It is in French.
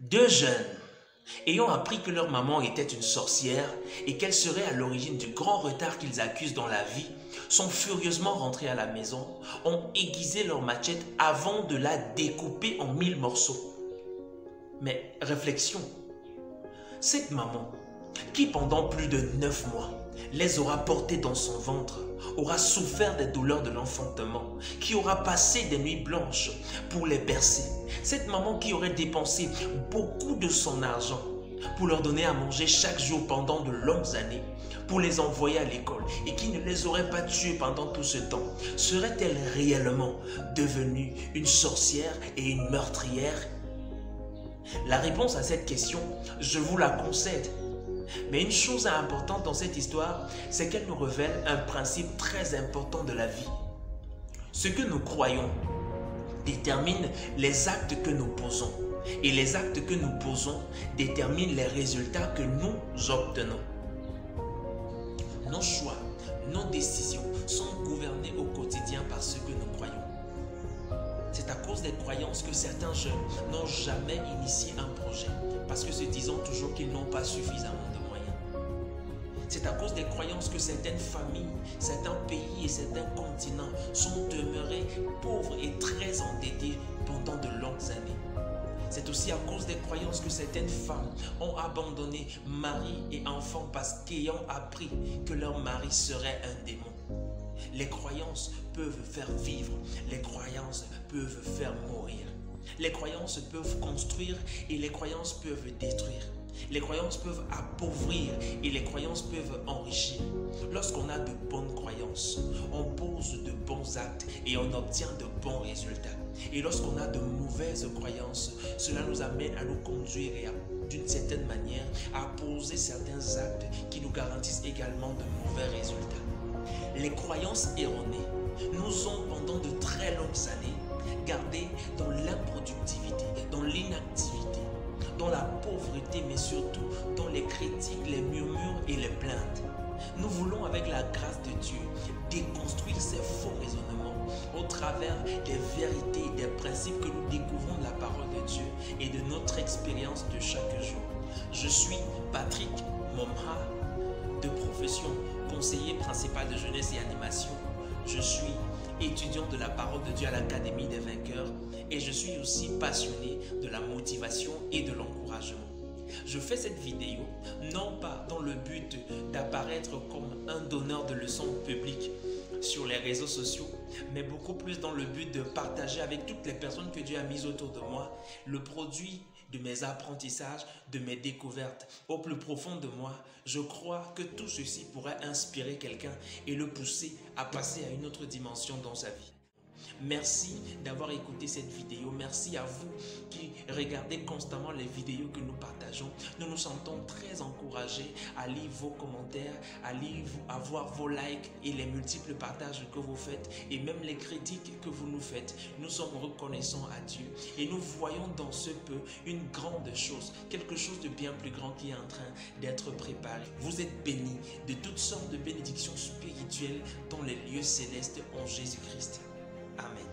Deux jeunes, ayant appris que leur maman était une sorcière et qu'elle serait à l'origine du grand retard qu'ils accusent dans la vie, sont furieusement rentrés à la maison, ont aiguisé leur machette avant de la découper en 1000 morceaux. Mais réflexion, cette maman, qui pendant plus de 9 mois les aura portés dans son ventre, aura souffert des douleurs de l'enfantement, qui aura passé des nuits blanches pour les bercer, cette maman qui aurait dépensé beaucoup de son argent pour leur donner à manger chaque jour pendant de longues années, pour les envoyer à l'école et qui ne les aurait pas tués pendant tout ce temps, serait-elle réellement devenue une sorcière et une meurtrière? La réponse à cette question, je vous la concède. Mais une chose importante dans cette histoire, c'est qu'elle nous révèle un principe très important de la vie. Ce que nous croyons détermine les actes que nous posons. Et les actes que nous posons déterminent les résultats que nous obtenons. Nos choix, nos décisions sont gouvernés au quotidien par ce que nous croyons. C'est à cause des croyances que certains jeunes n'ont jamais initié un projet, parce que se disant toujours qu'ils n'ont pas suffisamment de moyens. C'est à cause des croyances que certaines familles, certains pays et certains continents sont demeurés pauvres et très endettés pendant de longues années. C'est aussi à cause des croyances que certaines femmes ont abandonné mari et enfants parce qu'ayant appris que leur mari serait un démon. Les croyances peuvent faire vivre, les croyances peuvent faire mourir. Les croyances peuvent construire et les croyances peuvent détruire. Les croyances peuvent appauvrir et les croyances peuvent enrichir. Lorsqu'on a de bonnes croyances, on pose de bons actes et on obtient de bons résultats. Et lorsqu'on a de mauvaises croyances, cela nous amène à nous conduire et d'une certaine manière à poser certains actes qui nous garantissent également de mauvais résultats. Les croyances erronées nous ont pendant de très longues années gardés dans l'improductivité, dans l'inactivité, dans la pauvreté, mais surtout dans les critiques, les murmures et les plaintes. Nous voulons, avec la grâce de Dieu, déconstruire ces faux raisonnements au travers des vérités et des principes que nous découvrons de la parole de Dieu et de notre expérience de chaque jour. Je suis Patrick Momha, de profession conseiller principal de jeunesse et animation. Je suis étudiant de la parole de Dieu à l'Académie des vainqueurs et je suis aussi passionné de la motivation et de l'encouragement. Je fais cette vidéo non pas dans le but d'apparaître comme un donneur de leçons publiques sur les réseaux sociaux, mais beaucoup plus dans le but de partager avec toutes les personnes que Dieu a mises autour de moi le produit de mes apprentissages, de mes découvertes. Au plus profond de moi, je crois que tout ceci pourrait inspirer quelqu'un et le pousser à passer à une autre dimension dans sa vie. Merci d'avoir écouté cette vidéo. Merci à vous qui regardez constamment les vidéos que nous partageons. Nous nous sentons très encouragés à lire vos commentaires, à voir vos likes et les multiples partages que vous faites et même les critiques que vous nous faites. Nous sommes reconnaissants à Dieu et nous voyons dans ce peu une grande chose, quelque chose de bien plus grand qui est en train d'être préparé. Vous êtes bénis de toutes sortes de bénédictions spirituelles dans les lieux célestes en Jésus-Christ. Amen.